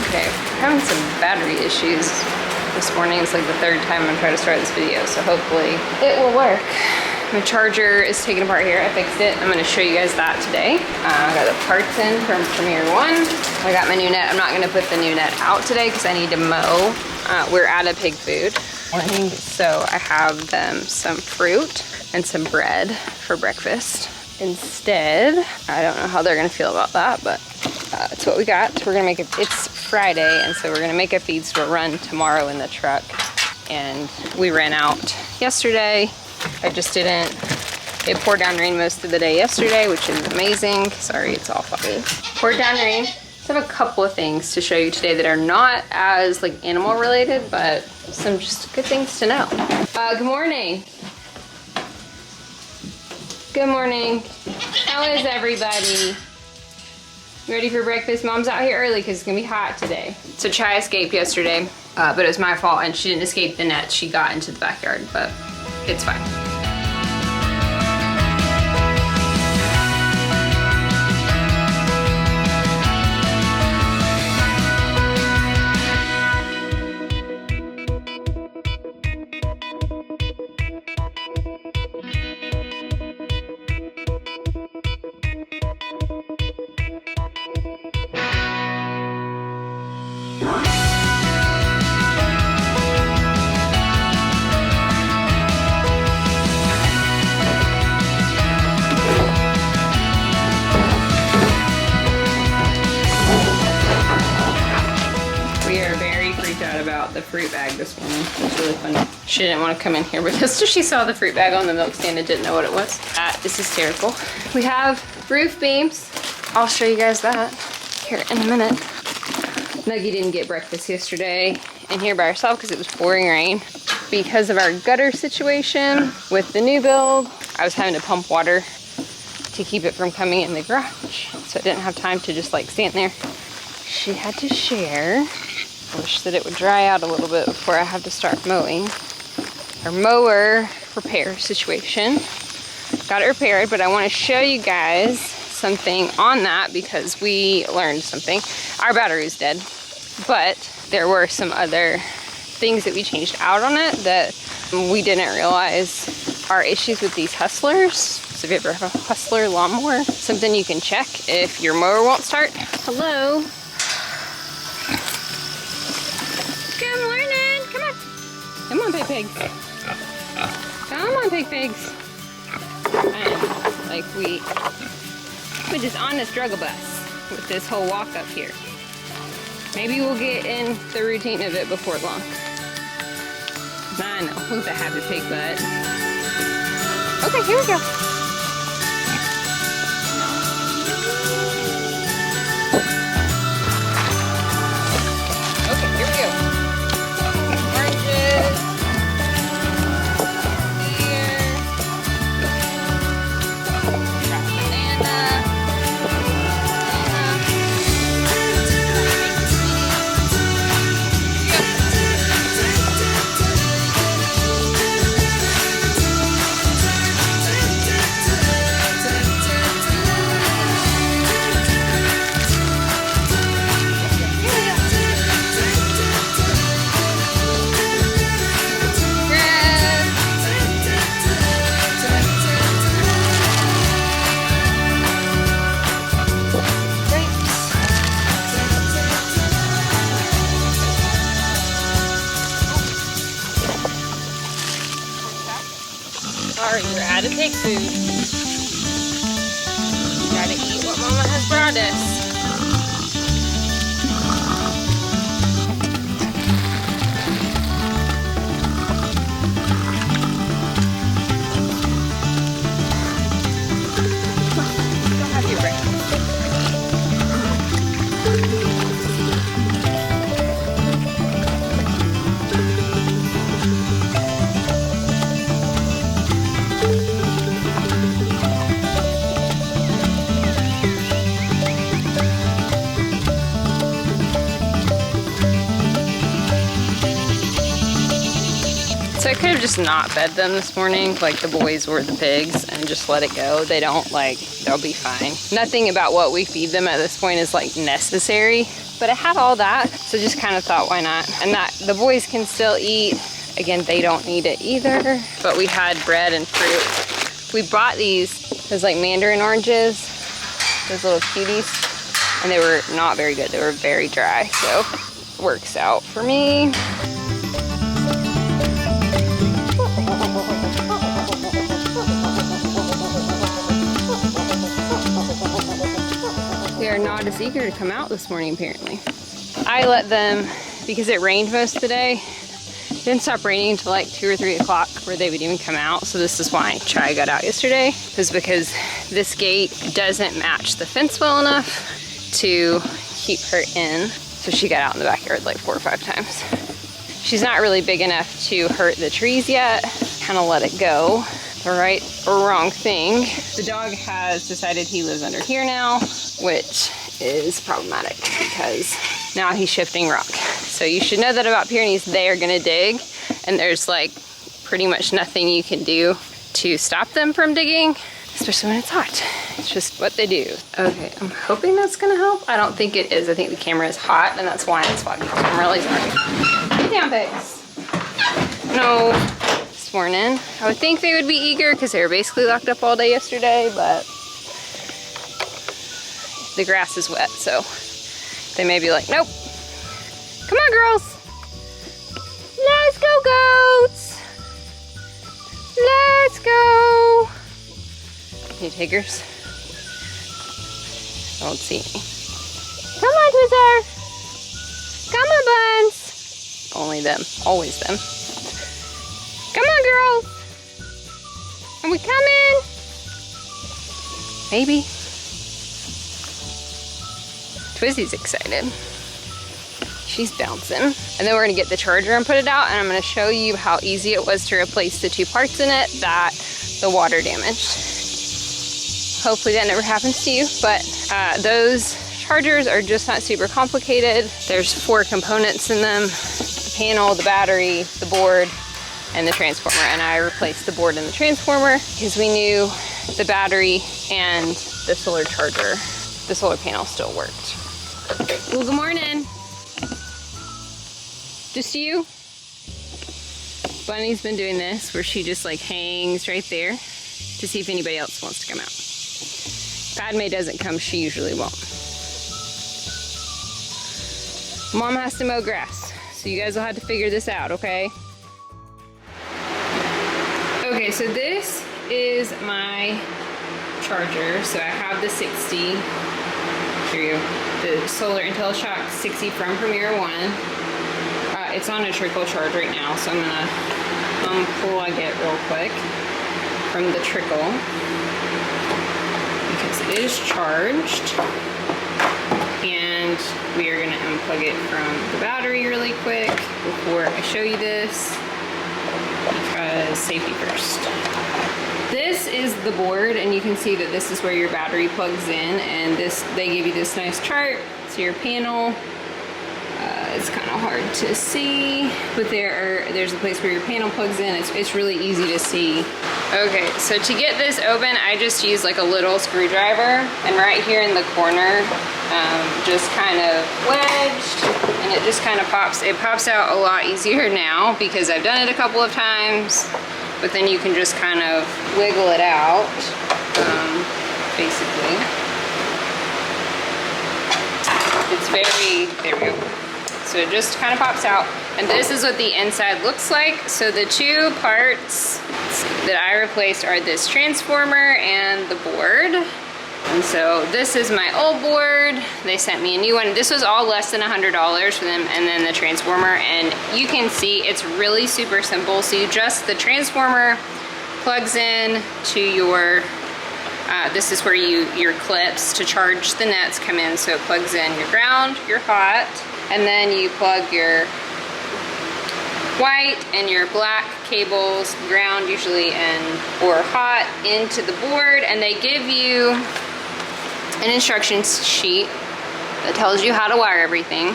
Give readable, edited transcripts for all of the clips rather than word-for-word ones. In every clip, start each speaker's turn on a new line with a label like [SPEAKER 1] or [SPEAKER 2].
[SPEAKER 1] Okay, I'm having some battery issues this morning. It's like the third time I'm trying to start this video, so hopefully it will work. My charger is taken apart here. I fixed it. I'm gonna show you guys that today. I got the parts in from Premier One. I got my new net. I'm not gonna put the new net out today because I need to mow. We're out of pig food. So I have them some fruit and some bread for breakfast. Instead, I don't know how they're gonna feel about that, but it's what we got. We're gonna make it's Friday, and so we're gonna make a feed store run tomorrow in the truck. And we ran out yesterday. I just didn't, it poured down rain most of the day yesterday, which is amazing. Sorry, it's all foggy. Poured down rain. So I have a couple of things to show you today that are not as like animal related, but some just good things to know. Good morning. Good morning. How is everybody? Ready for breakfast? Mom's out here early because it's gonna be hot today. So Chai escaped yesterday, but it was my fault, and she didn't escape the net. She got into the backyard, but it's fine. The fruit bag this morning. It was really funny. She didn't want to come in here with us, so she saw the fruit bag on the milk stand and didn't know what it was. This is hysterical. We have roof beams. I'll show you guys that here in a minute. Nuggie didn't get breakfast yesterday in here by herself because it was pouring rain. Because of our gutter situation with the new build, I was having to pump water to keep it from coming in the garage. So I didn't have time to just like stand there. She had to share. I wish that it would dry out a little bit before I have to start mowing. Our mower repair situation. Got it repaired, but I want to show you guys something on that because we learned something. Our battery is dead, but there were some other things that we changed out on it that we didn't realize are issues with these hustlers. So if you ever have a hustler lawnmower, something you can check if your mower won't start. Hello. Come on, pig pigs. Come on, pig pigs. And like we're just on a struggle bus with this whole walk up here. Maybe we'll get in the routine of it before long. I know, who's a happy pig butt? Okay, here we go. Okay, here we go. Sorry, we're out of pig food. Gotta eat what Mama has brought us. Go have your breakfast. So I could have just not fed them this morning, like the boys or the pigs, and just let it go. They don't like, they'll be fine. Nothing about what we feed them at this point is like necessary, but I had all that, so just kind of thought, why not? And that the boys can still eat. Again, they don't need it either, but we had bread and fruit. We bought those like mandarin oranges, those little cuties, and they were not very good. They were very dry, so it works out for me. They are not as eager to come out this morning, apparently. I let them, because it rained most of the day, it didn't stop raining until like 2 or 3 o'clock where they would even come out. So this is why Chai got out yesterday, is because this gate doesn't match the fence well enough to keep her in. So she got out in the backyard like 4 or 5 times. She's not really big enough to hurt the trees yet. Kind of let it go. The right or wrong thing. The dog has decided he lives under here now, which is problematic because now he's shifting rock. So you should know that about Pyrenees, they are gonna dig, and there's like pretty much nothing you can do to stop them from digging, especially when it's hot. It's just what they do. Okay, I'm hoping that's gonna help. I don't think it is. I think the camera is hot, and that's why it's foggy. So I'm really sorry. Get down, pigs. No. This morning. I would think they would be eager because they were basically locked up all day yesterday, but the grass is wet, so they may be like, nope. Come on, girls. Let's go, goats. Let's go. Any takers? I don't see any. Come on, Twizzler. Come on, Buns. Only them. Always them. Come on, girls. Are we coming? Maybe. Twizzy's excited. She's bouncing. And then we're gonna get the charger and put it out, and I'm gonna show you how easy it was to replace the 2 parts in it that the water damaged. Hopefully that never happens to you, but those chargers are just not super complicated. There's 4 components in them: the panel, the battery, the board, and the transformer. And I replaced the board and the transformer because we knew the battery and the solar charger, the solar panel, still worked. Well, good morning. Just you? Bunny's been doing this where she just like hangs right there to see if anybody else wants to come out. Padme doesn't come, she usually won't. Mom has to mow grass, so you guys will have to figure this out, okay? Okay, so this is my charger. So I have the 60, here you go, the solar IntelliShock 60 from Premier One. It's on a trickle charge right now, so I'm gonna unplug it real quick from the trickle because it is charged. And we are gonna unplug it from the battery really quick before I show you this, because safety first. This is the board, and you can see that this is where your battery plugs in, and this, they give you this nice chart. So your panel, it's kind of hard to see, but there's a place where your panel plugs in. It's really easy to see. Okay, so to get this open, I just use like a little screwdriver, and right here in the corner, just kind of wedged, and it just kind of pops. It pops out a lot easier now because I've done it a couple of times, but then you can just kind of wiggle it out, basically. It's very, there we go. So it just kind of pops out. And this is what the inside looks like. So the 2 parts that I replaced are this transformer and the board. And so this is my old board. They sent me a new one. This was all less than $100 for them, and then the transformer. And you can see it's really super simple. So you just, the transformer plugs in to your, this is where your clips to charge the nets come in. So it plugs in your ground, your hot, and then you plug your white and your black cables, ground usually, or hot, into the board, and they give you an instruction sheet that tells you how to wire everything.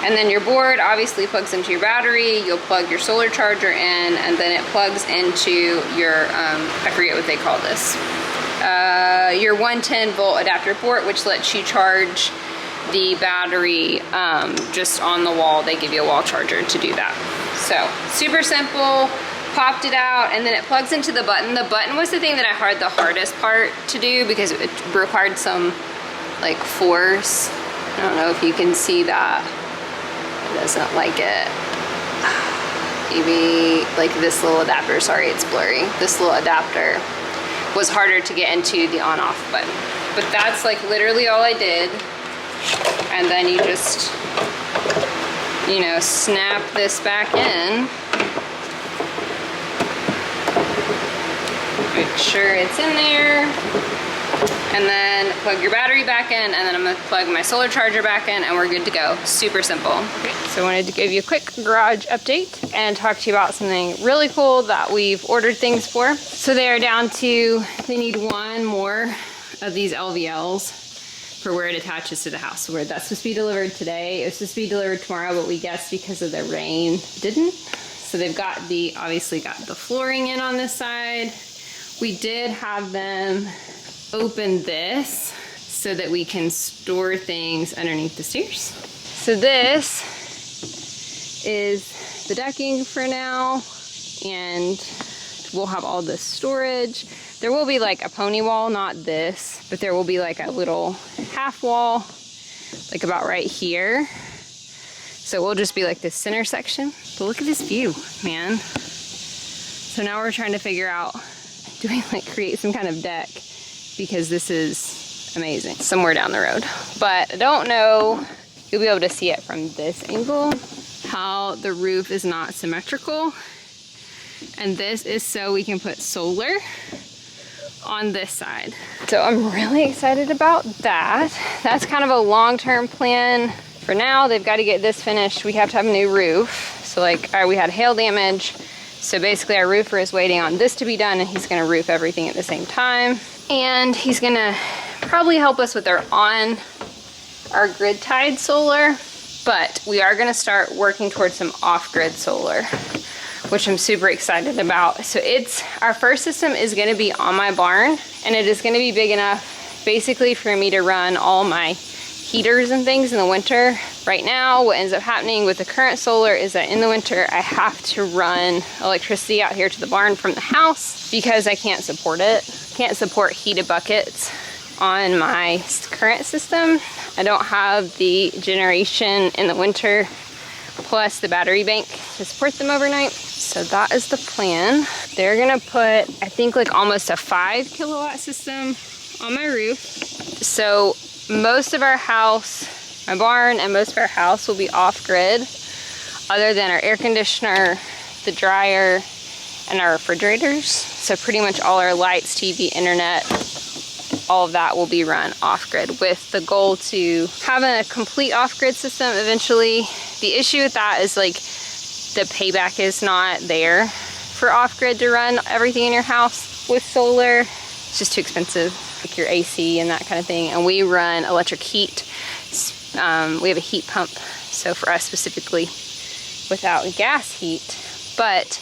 [SPEAKER 1] And then your board obviously plugs into your battery. You'll plug your solar charger in, and then it plugs into your, I forget what they call this, your 110 volt adapter port, which lets you charge the battery just on the wall. They give you a wall charger to do that. So super simple. Popped it out, and then it plugs into the button. The button was the thing that I had the hardest part to do because it required some like force. I don't know if you can see that. It doesn't like it. Maybe like this little adapter, sorry it's blurry. This little adapter was harder to get into the on off button. But that's like literally all I did. And then you just, you know, snap this back in. Make sure it's in there, and then plug your battery back in, and then I'm gonna plug my solar charger back in, and we're good to go. Super simple. Okay, so I wanted to give you a quick garage update and talk to you about something really cool that we've ordered things for. So they are down to, they need one more of these LVLs for where it attaches to the house. Where that's supposed to be delivered today. It was supposed to be delivered tomorrow, but we guessed because of the rain, didn't. So they've got the, obviously got the flooring in on this side. We did have them open this so that we can store things underneath the stairs. So this is the decking for now, and we'll have all this storage. There will be like a pony wall, not this, but there will be like a little half wall, like about right here. So it will just be like this center section. But look at this view, man. So now we're trying to figure out, do we like create some kind of deck? Because this is amazing, somewhere down the road. But I don't know, you'll be able to see it from this angle, how the roof is not symmetrical. And this is so we can put solar on this side. So I'm really excited about that. That's kind of a long-term plan. For now, they've got to get this finished. We have to have a new roof. So like, we had hail damage. So basically our roofer is waiting on this to be done, and he's gonna roof everything at the same time. And he's gonna probably help us with our grid tied solar, but we are gonna start working towards some off-grid solar, which I'm super excited about. So our first system is gonna be on my barn, and it is gonna be big enough basically for me to run all my heaters and things in the winter. Right now, what ends up happening with the current solar is that in the winter, I have to run electricity out here to the barn from the house because I can't support it. Can't support heated buckets on my current system. I don't have the generation in the winter plus the battery bank to support them overnight. So that is the plan. They're gonna put, I think like almost a 5 kilowatt system on my roof. So most of our house, my barn and most of our house will be off grid, other than our air conditioner, the dryer, and our refrigerators. So pretty much all our lights, TV, internet, all of that will be run off grid, with the goal to have a complete off grid system eventually. The issue with that is like the payback is not there for off grid to run everything in your house with solar. It's just too expensive, like your AC and that kind of thing. And we run electric heat. We have a heat pump, so for us specifically, without gas heat. But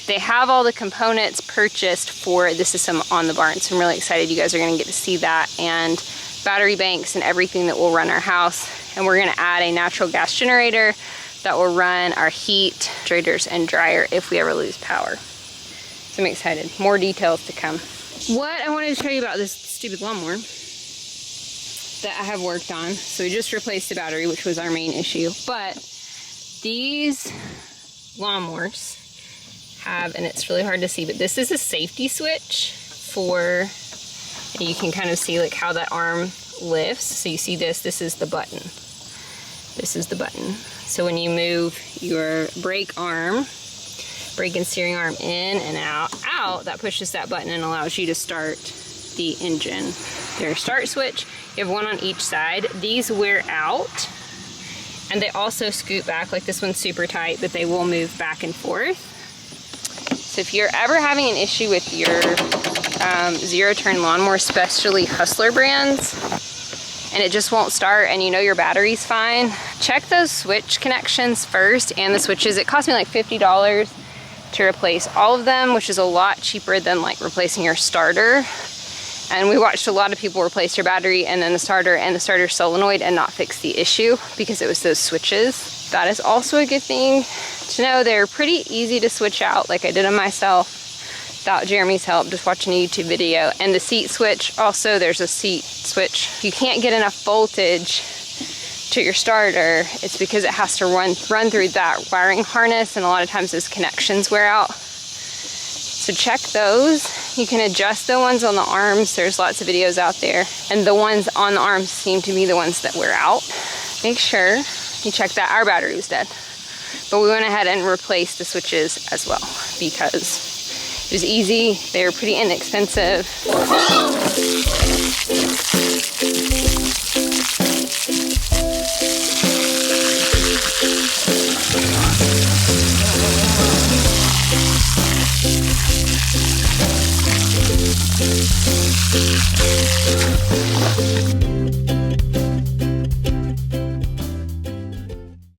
[SPEAKER 1] they have all the components purchased for the system on the barn, so I'm really excited. You guys are gonna get to see that, and battery banks and everything that will run our house. And we're gonna add a natural gas generator that will run our heat, refrigerators, and dryer if we ever lose power. So I'm excited. More details to come. What I wanted to tell you about this stupid lawnmower that I have worked on. So we just replaced the battery, which was our main issue. But these lawnmowers have, and it's really hard to see, but this is a safety switch for, you can kind of see like how that arm lifts. So you see this is the button. This is the button. So when you move your brake arm, brake and steering arm in and out, that pushes that button and allows you to start the engine. Their start switch, you have one on each side. These wear out, and they also scoot back. Like this one's super tight, but they will move back and forth. So if you're ever having an issue with your zero-turn lawnmower, especially Hustler brands, and it just won't start, and you know your battery's fine, check those switch connections first and the switches. It cost me like $50 to replace all of them, which is a lot cheaper than like replacing your starter. And we watched a lot of people replace their battery and then the starter solenoid and not fix the issue because it was those switches. That is also a good thing to know. They're pretty easy to switch out, like I did them myself without Jeremy's help, just watching a YouTube video. And the seat switch, also there's a seat switch. If you can't get enough voltage to your starter, it's because it has to run through that wiring harness, and a lot of times those connections wear out. So check those. You can adjust the ones on the arms. There's lots of videos out there, and the ones on the arms seem to be the ones that wear out. Make sure you check that. Our battery was dead, but we went ahead and replaced the switches as well because it was easy. They were pretty inexpensive.